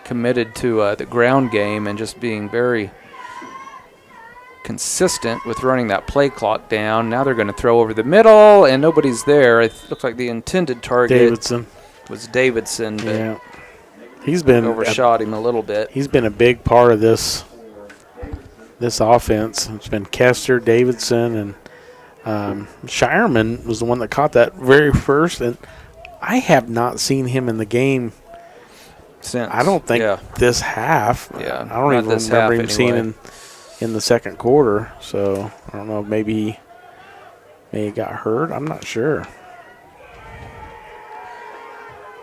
committed to the ground game and just being very consistent with running that play clock down. Now they're going to throw over the middle, and nobody's there. It looks like the intended target was Davidson, but yeah. He's been overshot him a little bit. He's been a big part of this offense. It's been Kester, Davidson, and Shireman was the one that caught that very first. And I have not seen him in the game since. I don't think this half. Yeah, I don't even remember him seeing him in the second quarter. So I don't know. Maybe he got hurt. I'm not sure.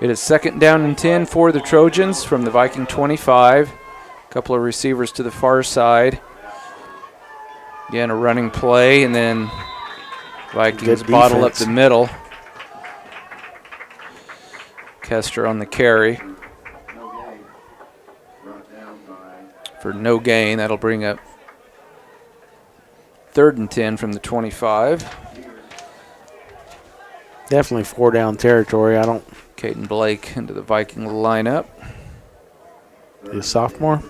It is 2nd down and 10 for the Trojans from the Viking 25. A couple of receivers to the far side. Again, a running play, and then Vikings bottle up the middle. Kester on the carry for no gain. That'll bring up 3rd and 10 from the 25. Definitely 4-down territory. Caden Blake into the Viking lineup. The sophomore.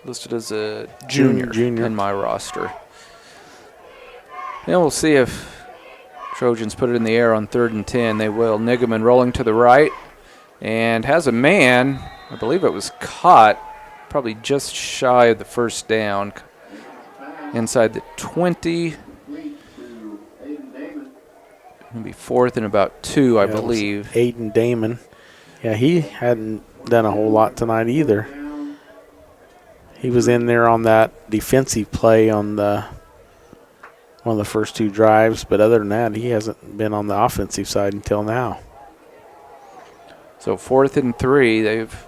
Listed as a junior in my roster. And we'll see if Trojans put it in the air on 3rd and 10. They will. Nigaman rolling to the right and has a man. I believe it was caught probably just shy of the first down. Inside the 20. It'll be 4th and about 2, I believe. Aiden Damon. Yeah, he hadn't done a whole lot tonight either. He was in there on that defensive play on one of the first 2 drives, but other than that, he hasn't been on the offensive side until now. So 4th and 3, they've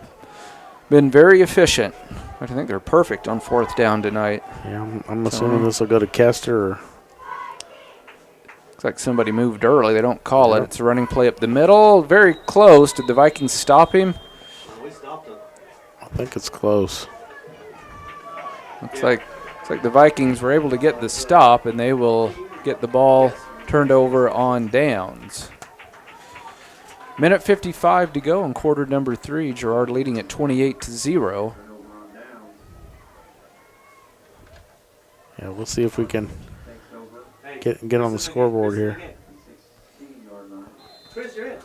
been very efficient. I think they're perfect on 4th down tonight. Yeah, I'm assuming this will go to Kester. Looks like somebody moved early. They don't call it. It's a running play up the middle. Very close. Did the Vikings stop him? We stopped him. I think it's close. Looks like the Vikings were able to get the stop, and they will get the ball turned over on downs. Minute 55 to go in quarter number 3. Girard leading at 28-0. Yeah, we'll see if we can get on the scoreboard here. Chris, you're in.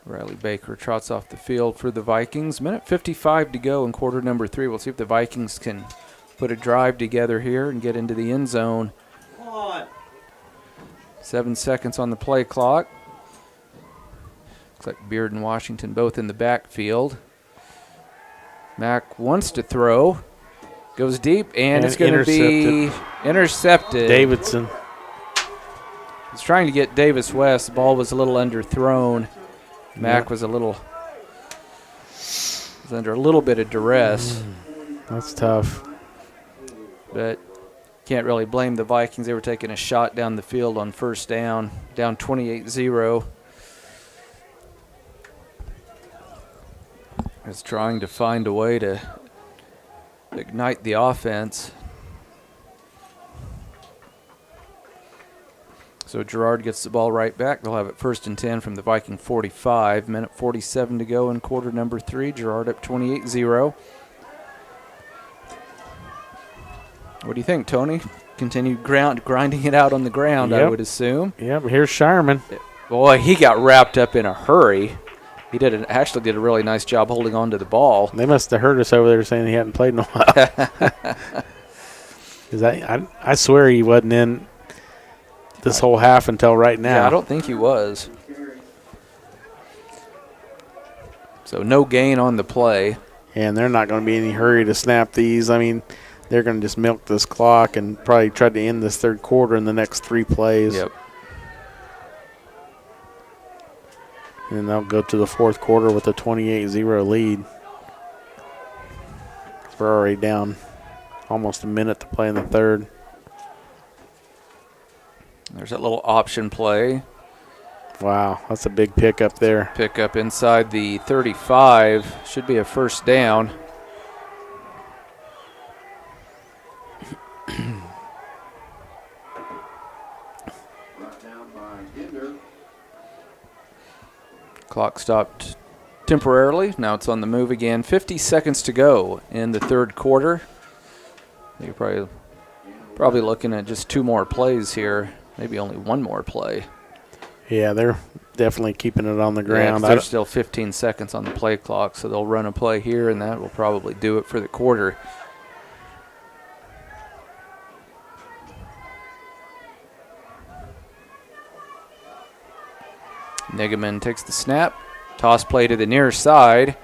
Riley Baker trots off the field for the Vikings. Minute 55 to go in quarter number 3. We'll see if the Vikings can put a drive together here and get into the end zone. 7 seconds on the play clock. Looks like Beard and Washington both in the backfield. Mack wants to throw. Goes deep, and it's going to be intercepted. Davidson. He's trying to get Davis West. The ball was a little underthrown. Mack was under a little bit of duress. That's tough. But can't really blame the Vikings. They were taking a shot down the field on 1st down, down 28-0. Is trying to find a way to ignite the offense. So Girard gets the ball right back. They'll have it 1st and 10 from the Viking 45. Minute 47 to go in quarter number 3. Girard up 28-0. What do you think, Tony? Continue grinding it out on the ground, I would assume. Yeah, but here's Shireman. Boy, he got wrapped up in a hurry. He actually did a really nice job holding on to the ball. They must have heard us over there saying he hadn't played in a while. Because I swear he wasn't in this whole half until right now. Yeah, I don't think he was. So no gain on the play. And they're not going to be in any hurry to snap these. I mean, they're going to just milk this clock and probably try to end this 3rd quarter in the next 3 plays. Yep. And they'll go to the 4th quarter with a 28-0 lead. We're already down almost a minute to play in the 3rd. There's that little option play. Wow, that's a big pickup there. Pickup inside the 35. Should be a 1st down. Clock stopped temporarily. Now it's on the move again. 50 seconds to go in the third quarter. You're probably looking at just 2 more plays here. Maybe only 1 more play. Yeah, they're definitely keeping it on the ground. Yeah, there's still 15 seconds on the play clock, so they'll run a play here, and that will probably do it for the quarter. Nigaman takes the snap. Toss play to the near side.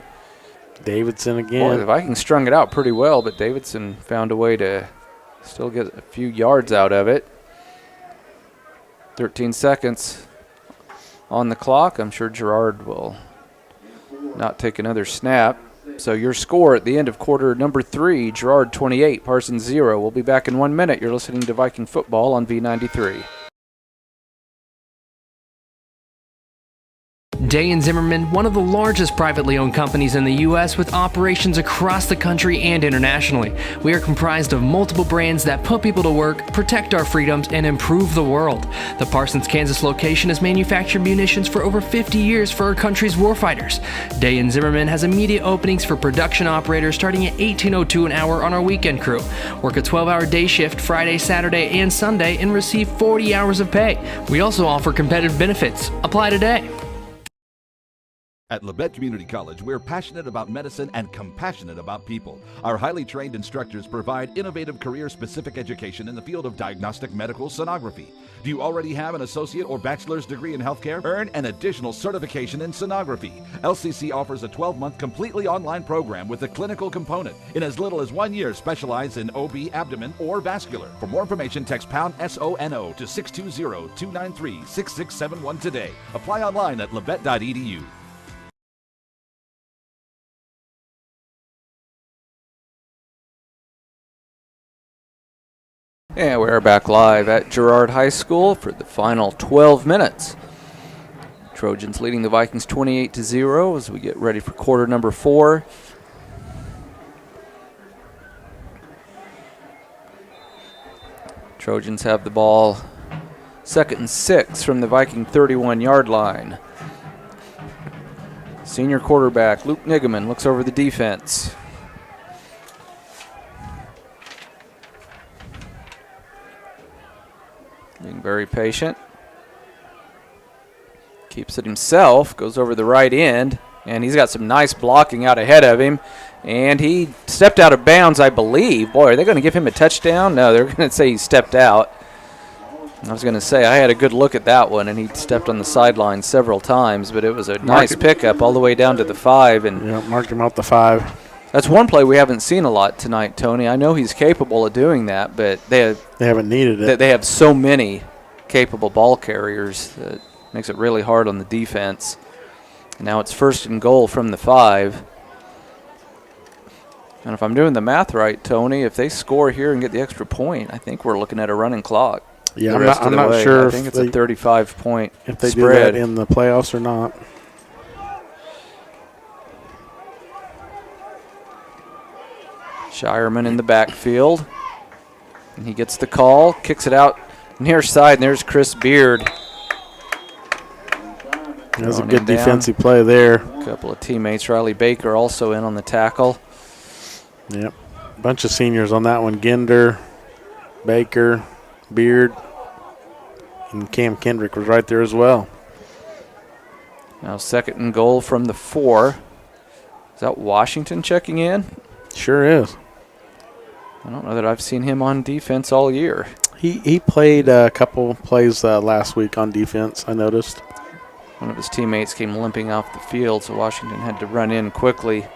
Davidson again. Boy, the Vikings strung it out pretty well, but Davidson found a way to still get a few yards out of it. 13 seconds on the clock. I'm sure Girard will not take another snap. So your score at the end of quarter number 3, Girard 28, Parsons 0. We'll be back in 1 minute. You're listening to Viking Football on V93. Day & Zimmerman, one of the largest privately owned companies in the U.S. with operations across the country and internationally. We are comprised of multiple brands that put people to work, protect our freedoms, and improve the world. The Parsons, Kansas location has manufactured munitions for over 50 years for our country's warfighters. Day & Zimmerman has immediate openings for production operators starting at $18.02 an hour on our weekend crew. Work a 12-hour day shift Friday, Saturday, and Sunday and receive 40 hours of pay. We also offer competitive benefits. Apply today. At Labette Community College, we're passionate about medicine and compassionate about people. Our highly trained instructors provide innovative career-specific education in the field of diagnostic medical sonography. Do you already have an associate or bachelor's degree in healthcare? Earn an additional certification in sonography. LCC offers a 12-month completely online program with a clinical component. In as little as 1 year, specialize in OB, abdomen, or vascular. For more information, text pound SONO to 620-293-6671 today. Apply online at labette.edu. And we're back live at Girard High School for the final 12 minutes. Trojans leading the Vikings 28-0 as we get ready for quarter number 4. Trojans have the ball 2nd and 6 from the Viking 31-yard line. Senior quarterback Luke Nigaman looks over the defense. Being very patient. Keeps it himself, goes over the right end, and he's got some nice blocking out ahead of him. And he stepped out of bounds, I believe. Boy, are they going to give him a touchdown? No, they're going to say he stepped out. I was going to say, I had a good look at that one, and he stepped on the sideline several times, but it was a nice pickup all the way down to the 5. And yeah, marked him out the 5. That's one play we haven't seen a lot tonight, Tony. I know he's capable of doing that, but they haven't needed it. They have so many capable ball carriers that makes it really hard on the defense. And now it's 1st and goal from the 5. And if I'm doing the math right, Tony, if they score here and get the extra point, I think we're looking at a running clock. Yeah, I'm not sure. I think it's a 35-point spread. If they do that in the playoffs or not. Shireman in the backfield. And he gets the call, kicks it out near side, and there's Chris Beard. That was a good defensive play there. A couple of teammates. Riley Baker also in on the tackle. Yep. A bunch of seniors on that one. Ginder, Baker, Beard, and Cam Kendrick was right there as well. Now 2nd and goal from the 4. Is that Washington checking in? Sure is. I don't know that I've seen him on defense all year. He played a couple plays last week on defense, I noticed. One of his teammates came limping off the field, so Washington had to run in quickly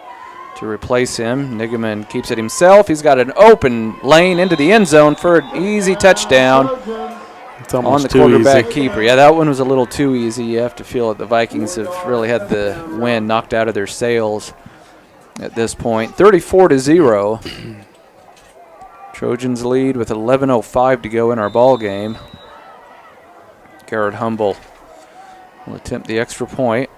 to replace him. Nigaman keeps it himself. He's got an open lane into the end zone for an easy touchdown on the quarterback keeper. Yeah, that one was a little too easy. You have to feel that the Vikings have really had the wind knocked out of their sails at this point. 34-0. Trojans lead with 11:05 to go in our ball game. Garrett Humble will attempt the extra point.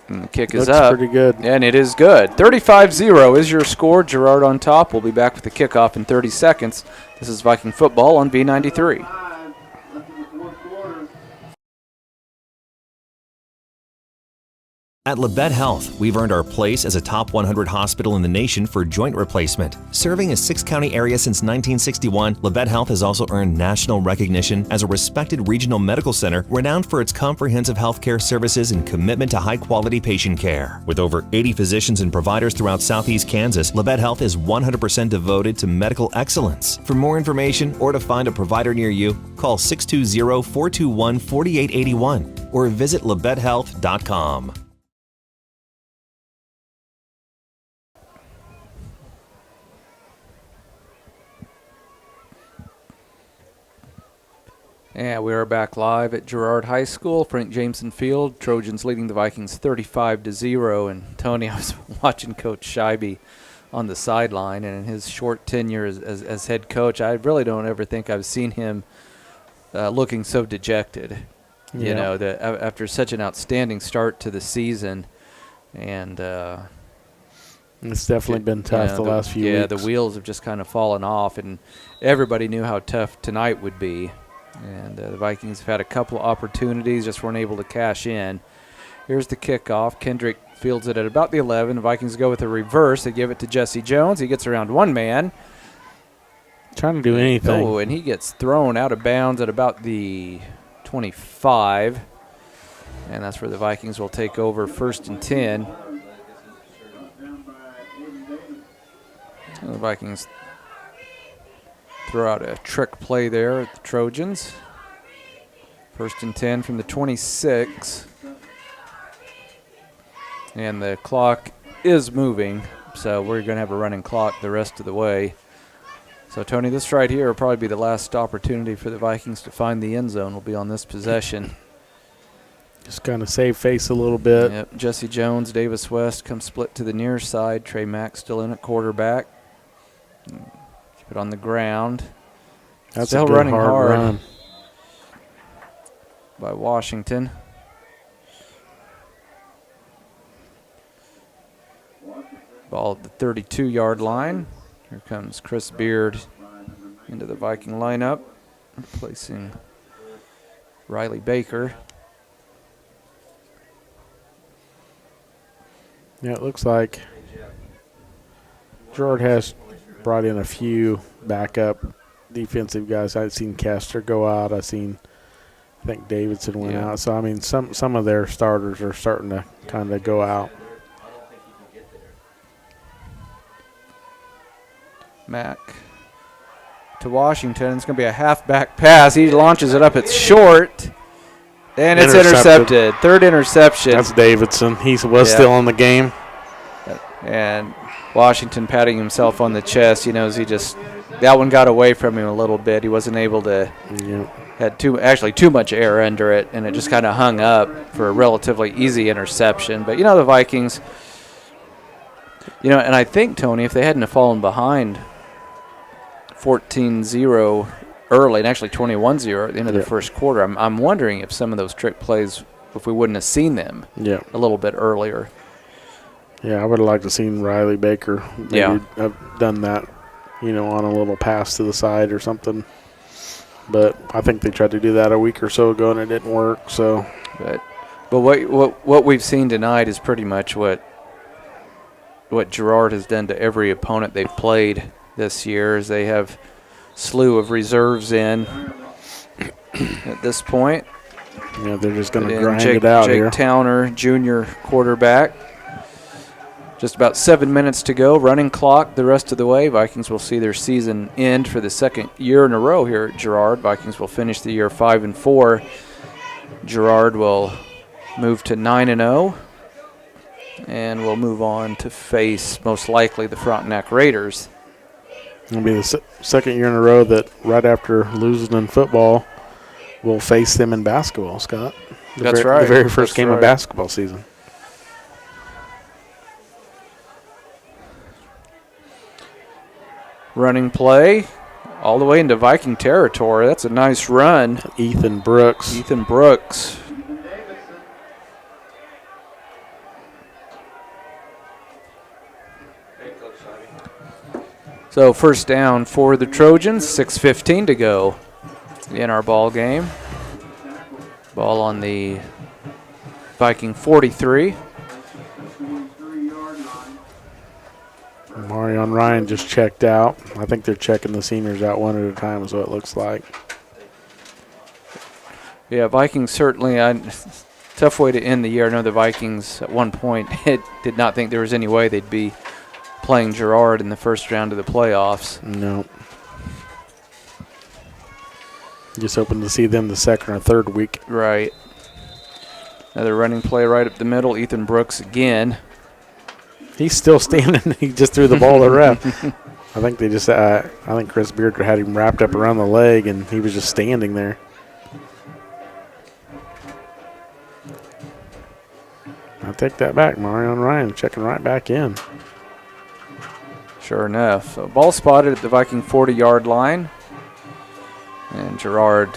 And the kick is Looks up. pretty good. And it is good. 35-0 is your score. Girard on top. We'll be back with the kickoff in 30 seconds. This is Viking football on B93. At Labette Health, we've earned our place as a top 100 hospital in the nation for joint replacement. Serving a 6-county area since 1961, Labette Health has also earned national recognition as a respected regional medical center renowned for its comprehensive healthcare services and commitment to high-quality patient care. With over 80 physicians and providers throughout southeast Kansas, Labette Health is 100% devoted to medical excellence. For more information or to find a provider near you, call 620-421-4881 or visit labettehealth.com. And we are back live at Girard High School, Frank Jameson Field. Trojans leading the Vikings 35-0. And Tony, I was watching Coach Scheibe on the sideline, and in his short tenure as head coach, I really don't ever think I've seen him looking so dejected. Yeah. You know, after such an outstanding start to the season, and it's definitely been tough the last few weeks. Yeah, the wheels have just kind of fallen off, and everybody knew how tough tonight would be. And the Vikings have had a couple of opportunities, just weren't able to cash in. Here's the kickoff. Kendrick fields it at about the 11. The Vikings go with a reverse. They give it to Jesse Jones. He gets around one man. Trying to do anything. Oh, and he gets thrown out of bounds at about the 25. And that's where the Vikings will take over 1st and 10. And the Vikings throw out a trick play there at the Trojans. 1st and 10 from the 26. And the clock is moving, so we're going to have a running clock the rest of the way. So, Tony, this right here will probably be the last opportunity for the Vikings to find the end zone. Will be on this possession. Just kind of save face a little bit. Yep. Jesse Jones, Davis West come split to the near side. Trey Mack still in at quarterback. Keep it on the ground. That's still a good running hard hard run by Washington. Ball at the 32-yard line. Here comes Chris Beard into the Viking lineup, replacing Riley Baker. Yeah, it looks like Girard has brought in a few backup defensive guys. I've seen Castor go out. I think Davidson went out. So, I mean, some of their starters are starting to kind of go out. Mack to Washington. It's going to be a halfback pass. He launches it up. It's short. And it's intercepted. 3rd interception. That's Davidson. He was still in the game. And Washington patting himself on the chest. He knows that one got away from him a little bit. He wasn't able to, had too much air under it, and it just kind of hung up for a relatively easy interception. But, the Vikings, and I think, Tony, if they hadn't have fallen behind 14-0 early, and actually 21-0 at the end of the first quarter, I'm wondering if some of those trick plays, if we wouldn't have seen them a little bit earlier. Yeah, I would have liked to have seen Riley Baker have done that, on a little pass to the side or something. But I think they tried to do that a week or so ago, and it didn't work. So, but what we've seen tonight is pretty much what Girard has done to every opponent they've played this year. Is they have slew of reserves in at this point. Yeah, they're just going to grind it out here. Jake Towner, junior quarterback. Just about 7 minutes to go. Running clock the rest of the way. Vikings will see their season end for the 2nd year in a row here at Girard. Vikings will finish the year 5-4. Girard will move to 9-0. And we'll move on to face, most likely, the Frontenac Raiders. It'll be the 2nd year in a row that right after losing in football, we'll face them in basketball, Scott. That's right. The very first game of basketball season. Running play all the way into Viking territory. That's a nice run. Ethan Brooks. So first down for the Trojans, 6:15 to go in our ball game. Ball on the Viking 43. Marion Ryan just checked out. I think they're checking the seniors out one at a time is what it looks like. Yeah, Vikings certainly, tough way to end the year. I know the Vikings at one point did not think there was any way they'd be playing Girard in the first round of the playoffs. No. Just hoping to see them the second or third week. Right. Another running play right up the middle. Ethan Brooks again. He's still standing. He just threw the ball to the ref. I think they just. I think Chris Beard had him wrapped up around the leg, and he was just standing there. I take that back. Marion Ryan checking right back in. Sure enough. So ball spotted at the Viking 40-yard line. And Girard,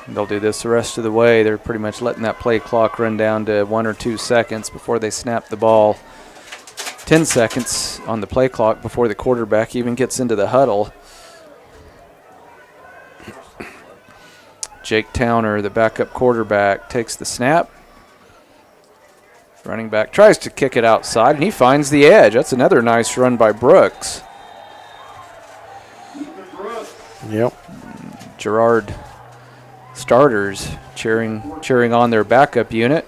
they'll do this the rest of the way. They're pretty much letting that play clock run down to 1 or 2 seconds before they snap the ball. 10 seconds on the play clock before the quarterback even gets into the huddle. Jake Towner, the backup quarterback, takes the snap. Running back tries to kick it outside, and he finds the edge. That's another nice run by Brooks. Yep. Girard starters cheering on their backup unit.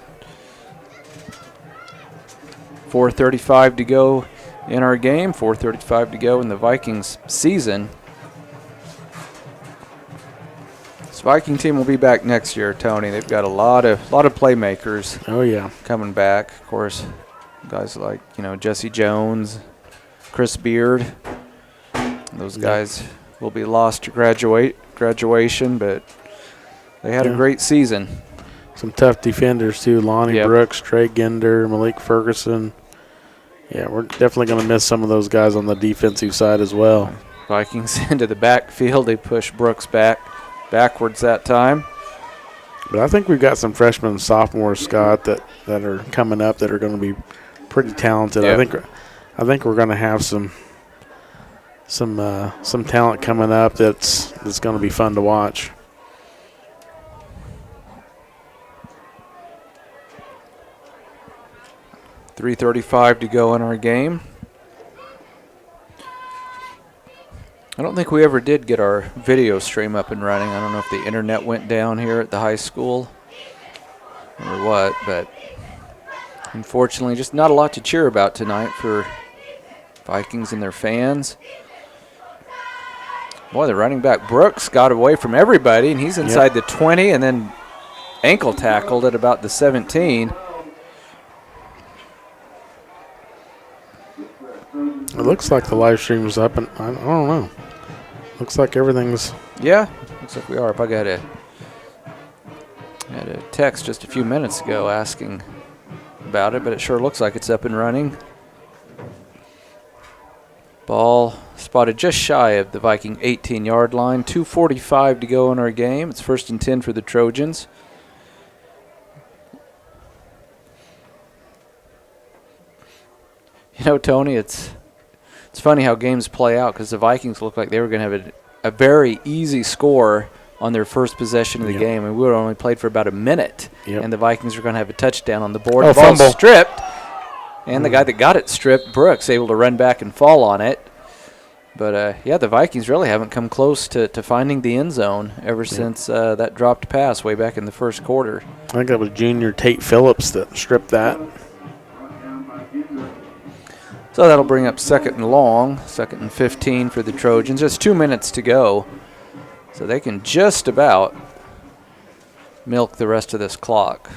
4:35 to go in our game. 4:35 to go in the Vikings season. This Viking team will be back next year, Tony. They've got a lot of playmakers. Oh yeah, coming back. Of course, guys like Jesse Jones, Chris Beard. Those guys will be lost to graduation, but they had a great season. Some tough defenders too. Lonnie Brooks, Trey Gender, Malik Ferguson. Yeah, we're definitely going to miss some of those guys on the defensive side as well. Vikings into the backfield. They push Brooks backwards that time. But I think we've got some freshmen and sophomores, Scott, that are coming up that are going to be pretty talented. Yep. I think we're going to have some talent coming up that's going to be fun to watch. .335 to go in our game. I don't think we ever did get our video stream up and running. I don't know if the internet went down here at the high school or what, but unfortunately just not a lot to cheer about tonight for Vikings and their fans. Boy, the running back Brooks got away from everybody, and he's inside the 20 and then ankle tackled at about the 17. It looks like the live stream is up, and I don't know. Looks like everything's. Yeah, looks like we are. I got a text just a few minutes ago asking about it, but it sure looks like it's up and running. Ball spotted just shy of the Viking 18-yard line. 2:45 to go in our game. It's 1st and 10 for the Trojans. Tony, it's funny how games play out because the Vikings look like they were going to have a very easy score on their first possession of the game, and we would have only played for about a minute, and the Vikings were going to have a touchdown on the board. The ball stripped, and the guy that got it stripped, Brooks, able to run back and fall on it. But, the Vikings really haven't come close to finding the end zone ever since that dropped pass way back in the first quarter. I think that was junior Tate Phillips that stripped that. So that'll bring up 2nd and long, 2nd and 15 for the Trojans. Just 2 minutes to go. So they can just about milk the rest of this clock.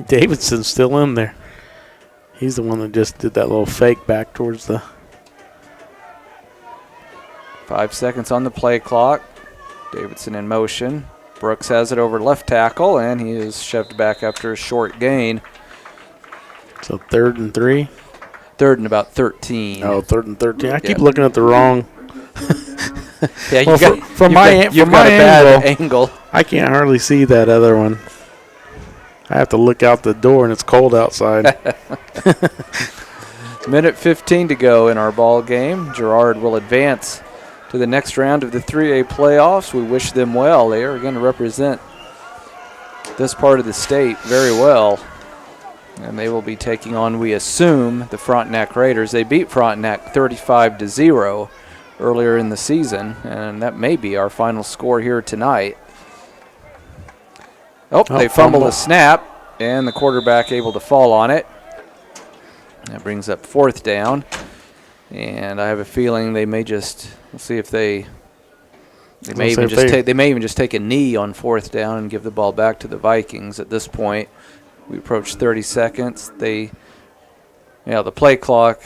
Davidson's still in there. He's the one that just did that little fake back towards the. 5 seconds on the play clock. Davidson in motion. Brooks has it over left tackle, and he is shoved back after a short gain. So 3rd and 3? 3rd and about 13. Oh, 3rd and 13. I keep looking at the wrong. Yeah, from my bad angle. I can't hardly see that other one. I have to look out the door and it's cold outside. Minute 15 to go in our ball game. Girard will advance to the next round of the 3A playoffs. We wish them well. They are going to represent this part of the state very well. And they will be taking on, we assume, the Frontenac Raiders. They beat Frontenac 35-0 earlier in the season, and that may be our final score here tonight. They fumble the snap, and the quarterback able to fall on it. That brings up 4th down, and I have a feeling they may just, we'll see if they may even just take a knee on 4th down and give the ball back to the Vikings at this point. We approach 30 seconds. The play clock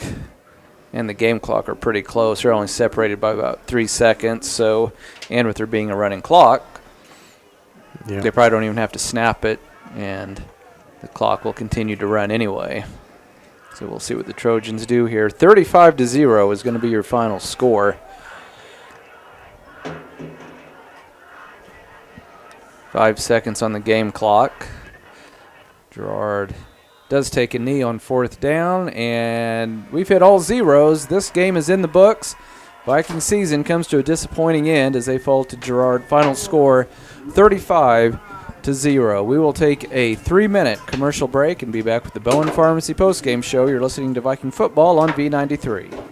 and the game clock are pretty close. They're only separated by about 3 seconds. So, and with there being a running clock, they probably don't even have to snap it, and the clock will continue to run anyway. So we'll see what the Trojans do here. 35-0 is going to be your final score. 5 seconds on the game clock. Girard does take a knee on 4th down, and we've hit all zeros. This game is in the books. Viking season comes to a disappointing end as they fall to Girard. Final score 35-0. We will take a 3-minute commercial break and be back with the Bowen Pharmacy postgame show. You're listening to Viking football on V93.